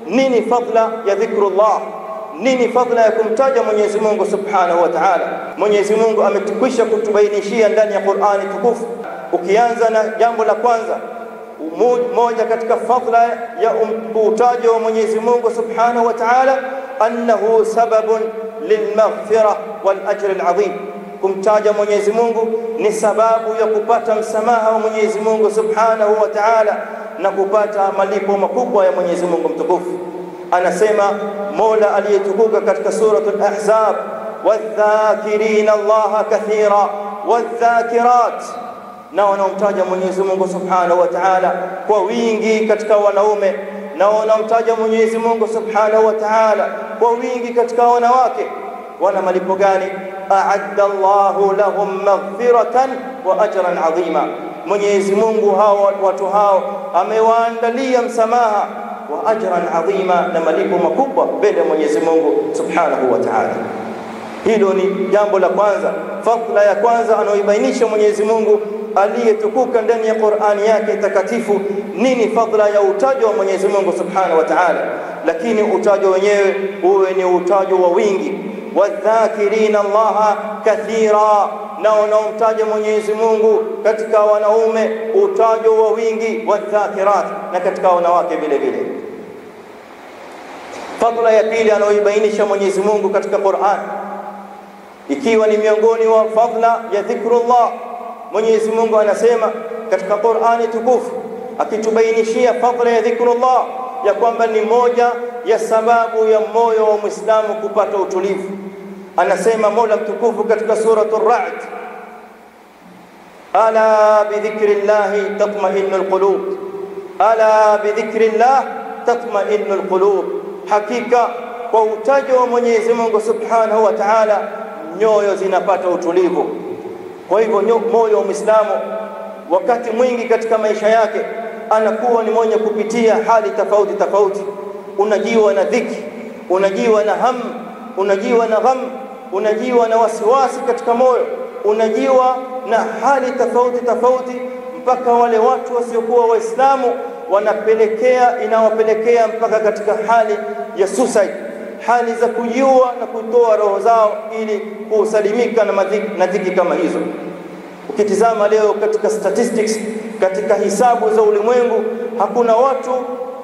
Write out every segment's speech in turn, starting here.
nini fadla ya dhikrullah, nini fadla ya kumtaja Mwenyezi Mungu Subhanahu wa Ta'ala. Mwenyezi Mungu ametukwisha kutubainishia ndani ya Qur'ani tukufu. Ukianza na jambo la kwanza, moja katika fadla ya utajo wa Mwenyezi Mungu Subhanahu wa Ta'ala, annahu sababun lilmaghfirah wal ajr alazim. Kumtaja Mwenyezi Mungu ni sababu ya kupata msamaha wa Mwenyezi Mungu Subhanahu wa Ta'ala na kupata malipo makubwa ya Mwenyezi Mungu mtukufu. Anasema Mola aliyetukuka katika suratul Ahzab, wadhakirina Allaha kathira wadhakirat, na wanaomtaja Mwenyezi Mungu Subhanahu wa Ta'ala kwa wingi katika wanaume, na wanaomtaja Mwenyezi Mungu Subhanahu wa Ta'ala kwa wingi katika wanawake. Wana malipo gani? A'adda Allahu lahum maghfiratan wa ajran 'azima. Mwenyezi Mungu hao watu hao amewaandalia msamaha wa ajran 'azima, na malipo makubwa mbele ya Mwenyezi Mungu Subhanahu wa Ta'ala. Hilo ni jambo la kwanza, fadla ya kwanza anaoibainisha Mwenyezi Mungu aliyetukuka ndani ya Qur'ani yake takatifu. Nini fadla ya utajo wa Mwenyezi Mungu Subhanahu wa Ta'ala? Lakini utajo wenyewe uwe ni utajo wa wingi. Wadhakirina Allaha kathira, na wanaomtaja Mwenyezi Mungu katika wanaume utajo wa wingi, wadhakirat, na katika wanawake vile vile. Fadla ya pili anaoibainisha Mwenyezi Mungu katika Qur'an, ikiwa ni miongoni wa fadla ya dhikrullah. Mwenyezi Mungu anasema katika Qur'ani tukufu akitubainishia fadla ya dhikrullah ya kwamba ni moja ya sababu ya moyo wa Muislamu kupata utulivu. Anasema Mola mtukufu katika suratul Ra'd, ala bidhikrillahi tatma'innul qulub, ala bidhikrillah tatma'innul qulub. Hakika kwa utajo wa Mwenyezi Mungu Subhanahu wa Ta'ala nyoyo zinapata utulivu. Kwa hivyo moyo wa Muislamu wakati mwingi katika maisha yake anakuwa ni mwenye kupitia hali tofauti tofauti. Unajiwa na dhiki, unajiwa na hamu, unajiwa na gham, unajiwa na wasiwasi katika moyo, unajiwa na hali tofauti tofauti, mpaka wale watu wasiokuwa Waislamu inawapelekea mpaka katika hali ya suicide, hali za kujiua na kutoa roho zao ili kusalimika na dhiki kama hizo. Ukitizama leo katika statistics, katika hisabu za ulimwengu, hakuna watu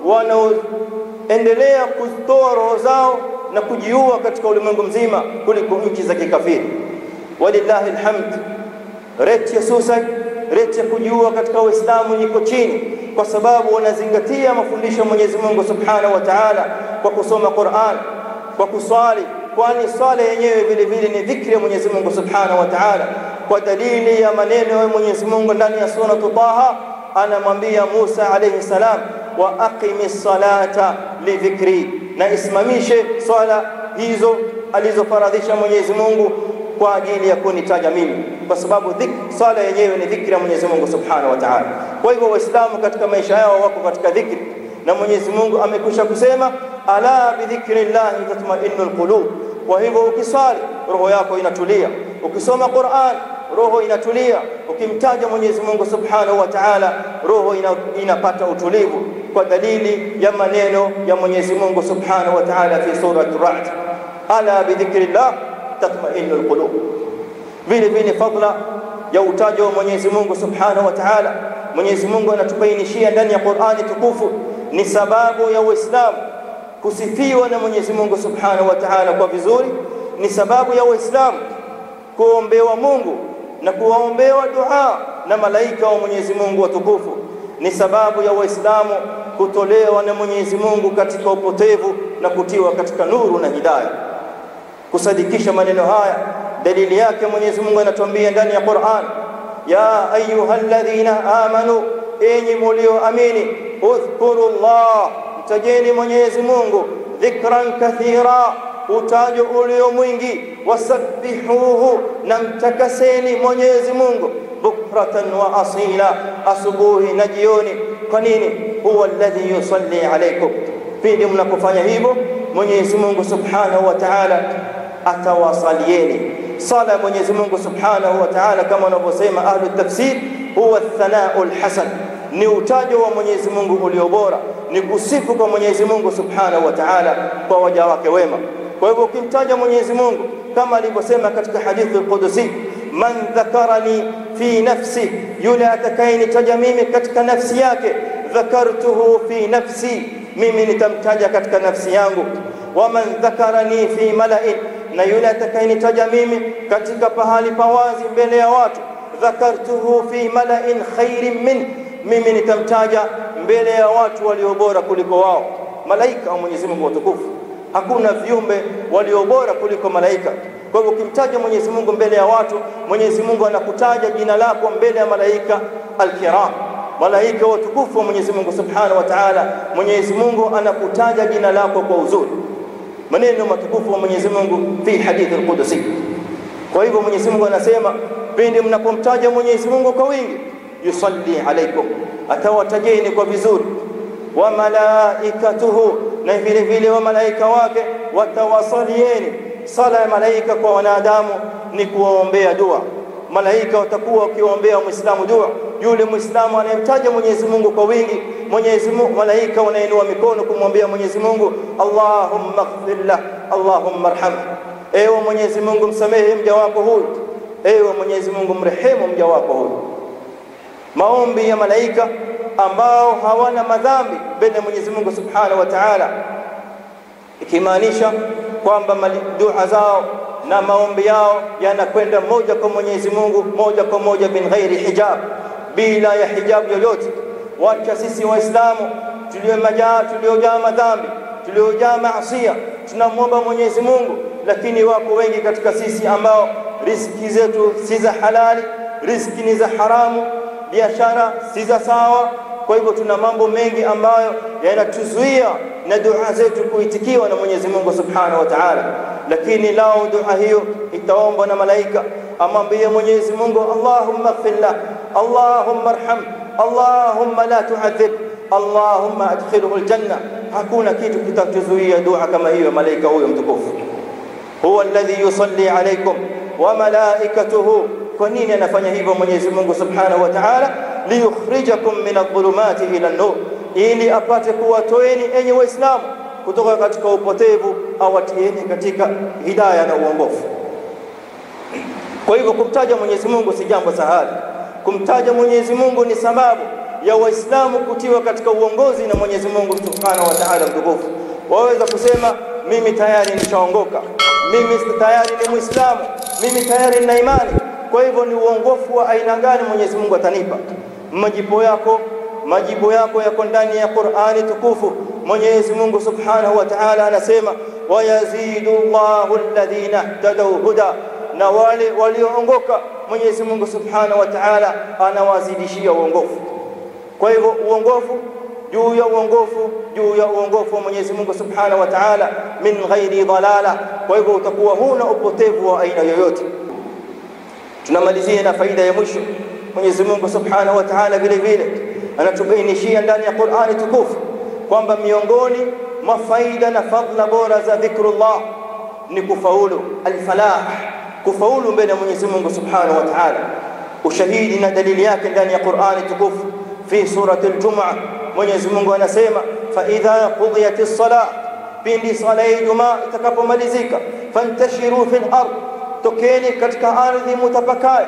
wanaoendelea kutoa roho zao na kujiua katika ulimwengu mzima kuliko nchi za kikafiri. Walillahi alhamd, rate ya suicide, rate ya kujiua katika Uislamu iko chini, kwa sababu wanazingatia mafundisho ya Mwenyezi Mungu Subhanahu wa Ta'ala kwa kusoma Qur'an, kwa kuswali, kwani swala yenyewe vile vile ni dhikri ya Mwenyezi Mungu Subhanahu wa Ta'ala. Kwa dalili ya maneno ya Mwenyezi Mungu ndani ya sura Taha, anamwambia Musa alayhi salam, wa aqimis salata li dhikri, na isimamishe swala hizo alizofaradhisha Mwenyezi Mungu kwa ajili ya kunitaja mimi, kwa sababu swala yenyewe ni dhikri ya Mwenyezi Mungu Subhanahu wa Ta'ala. Kwa hivyo Waislamu katika maisha yao wako katika dhikri, na Mwenyezi Mungu amekwisha kusema ala bidhikrillahi tatma'innul qulub. Kwa hivyo ukiswali roho yako inatulia, ukisoma Qur'an roho inatulia, ukimtaja Mwenyezi Mungu Subhanahu wa Ta'ala roho inapata utulivu, kwa dalili ya maneno ya Mwenyezi Mungu Subhanahu wa Ta'ala fi suratul Ra'd, ala bidhikrillah tatma'innul qulub. Vile vile fadla ya utajo wa Mwenyezi Mungu Subhanahu wa Ta'ala, Mwenyezi Mungu anatubainishia ndani ya Qur'ani tukufu, ni sababu ya Uislamu kusifiwa na Mwenyezi Mungu Subhanahu wa Ta'ala kwa vizuri, ni sababu ya Uislamu kuombewa Mungu na kuwaombewa dua na malaika wa Mwenyezi Mungu watukufu, ni sababu ya Waislamu kutolewa na Mwenyezi Mungu katika upotevu na kutiwa katika nuru na hidayah. Kusadikisha maneno haya, dalili yake Mwenyezi Mungu anatuambia ndani ya Qur'an, ya ayyuhalladhina amanu, enyi mlioamini, udhkurullah, mtajeni Mwenyezi Mungu, dhikran kathira, utajo ulio mwingi, wasabbihuhu, na mtakaseni Mwenyezi Mungu, bukratan wa asila, asubuhi na jioni. Kwa nini? Huwa alladhi yusalli alaykum. Pindi mnapofanya hivyo Mwenyezi Mungu Subhanahu wa Ta'ala atawasalieni. Sala ya Mwenyezi Mungu Subhanahu wa Ta'ala kama wanavyosema ahlu tafsir, huwa athana'ul hasan, ni utajo wa Mwenyezi Mungu ulio bora, ni kusifu kwa Mwenyezi Mungu Subhanahu wa Ta'ala kwa waja wake wema. Kwa hivyo ukimtaja Mwenyezi Mungu kama alivyosema katika hadithi al-Qudusi, man dhakarani fi nafsi, yule atakayenitaja mimi katika nafsi yake, dhakartuhu fi nafsi, mimi nitamtaja katika nafsi yangu. Wa man dhakarani fi mala'in, na yule atakayenitaja mimi katika pahali pawazi mbele ya watu, dhakartuhu fi mala'in khairin min, mimi nitamtaja mbele ya watu walio bora kuliko wao. Malaika wa Mwenyezi Mungu watukufu, hakuna viumbe walio bora kuliko malaika. Kwa hivyo ukimtaja Mwenyezi Mungu mbele ya watu, Mwenyezi Mungu anakutaja jina lako mbele ya malaika al-kiram, malaika watukufu wa Mwenyezi Mungu Subhanahu wa Ta'ala. Mwenyezi Mungu anakutaja jina lako kwa uzuri, maneno matukufu wa Mwenyezi Mungu fi hadithi al-Qudusi. Kwa hivyo Mwenyezi Mungu anasema pindi mnapomtaja Mwenyezi Mungu kwa wingi, yusalli alaikum, atawatajeni kwa vizuri. Wa malaikatuhu, na vile vile wa malaika wake watawasalieni. Sala ya malaika kwa wanadamu ni kuwaombea dua. Malaika watakuwa wakiwaombea Muislamu dua. Yule Muislamu anayemtaja Mwenyezi Mungu kwa wingi, Mwenyezi Mungu, malaika wanainua mikono kumwambia Mwenyezi Mungu, Allahumma ighfir lahu, Allahumma arhamhu, ewe Mwenyezi Mungu msamehe mja wako huyu, ewe Mwenyezi Mungu mrehemu mja wako huyu. Maombi ya malaika ambao hawana madhambi mbele ya Mwenyezi Mungu Subhanahu wa Ta'ala, ikimaanisha kwamba dua zao na maombi yao yanakwenda moja kwa Mwenyezi Mungu, moja kwa moja min ghairi hijab, bila ya hijab yoyote. Wacha sisi Waislamu tuliojaa madhambi, tuliojaa maasi, tunamwomba Mwenyezi Mungu, lakini wako wengi katika sisi ambao riziki zetu si za halali, riziki ni za haramu, biashara si za sawa. Kwa hivyo tuna mambo mengi ambayo yanatuzuia na dua zetu kuitikiwa na Mwenyezi Mungu Subhanahu wa Ta'ala. Lakini lao dua hiyo itaombwa na malaika, amwambie Mwenyezi Mungu, Allahumma ighfir lahu, Allahumma arham, Allahumma la tu'adhib, Allahumma adkhilhu aljanna. Hakuna kitu kitatuzuia dua kama hiyo malaika huyo mtukufu. Huwa alladhi yusalli alaykum wa malaikatuhu. Kwa nini anafanya hivyo Mwenyezi Mungu Subhanahu wa Ta'ala? Liyukhrijakum min adh-dhulumati ila an-nur, ili apate kuwatoeni enyi Waislamu kutoka katika upotevu, awatieni katika hidayah na uongofu. Kwa hivyo kumtaja Mwenyezi Mungu si jambo sahali. Kumtaja Mwenyezi Mungu ni sababu ya Waislamu kutiwa katika uongozi na Mwenyezi Mungu Subhanahu wa Ta'ala mtukufu. Waweza kusema mimi tayari nishaongoka, mimi tayari ni Muislamu, mimi tayari nina imani. Kwa hivyo ni uongofu wa aina gani Mwenyezi Mungu atanipa? Majibu yako yako ndani ya Qur'ani tukufu. Mwenyezi Mungu Subhanahu wa Ta'ala anasema, wa yazidullahu alladhina ihtadaw huda, na wale walioongoka Mwenyezi Mungu Subhanahu wa Ta'ala anawazidishia uongofu. Kwa hivyo uongofu juu ya uongofu juu ya uongofu wa Mwenyezi Mungu Subhanahu wa Ta'ala, min ghairi dhalala. Kwa hivyo utakuwa huna upotevu wa aina yoyote. Tunamalizia na faida ya mwisho. Mwenyezi Mungu Subhanahu wa Ta'ala vile vile anatubainishia ndani ya Qur'ani tukufu kwamba miongoni mwa faida na fadhila bora za dhikrullah ni kufaulu, al-falah, kufaulu mbele ya Mwenyezi Mungu Subhanahu wa Ta'ala. Ushahidi na dalili yake ndani ya Qur'ani tukufu fi surati al-Jum'ah, Mwenyezi Mungu anasema, fa idha qudiyatis salah, pindi sala ya Ijumaa itakapomalizika, fantashiru fil ardh, tokeni katika ardhi mutapakae,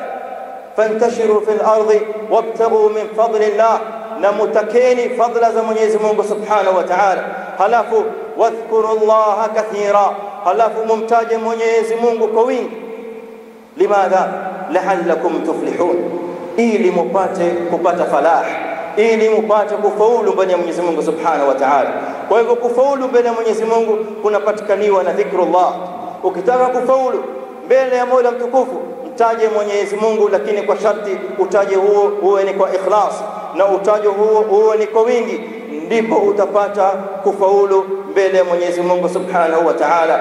fantashiru fil ardhi wabtaghu min fadlillah, na mutakeni fadla za Mwenyezi Mungu Subhanahu wa Ta'ala. Halafu wadhkurullaha kathira, halafu mumtaje Mwenyezi Mungu kwa wingi. Limadha? La'allakum tuflihun, ili mupate kupata falah, ili mupate kufaulu mbele ya Mwenyezi Mungu Subhanahu wa Ta'ala. Kwa hivyo kufaulu mbele ya Mwenyezi Mungu kunapatikaniwa na dhikrullah. Ukitaka kufaulu mbele ya Mola mtukufu, mtaje Mwenyezi Mungu, lakini kwa sharti utaje huo uwe ni kwa ikhlas, na utaje huo uwe ni kwa wingi, ndipo utapata kufaulu mbele ya Mwenyezi Mungu Subhanahu wa Ta'ala.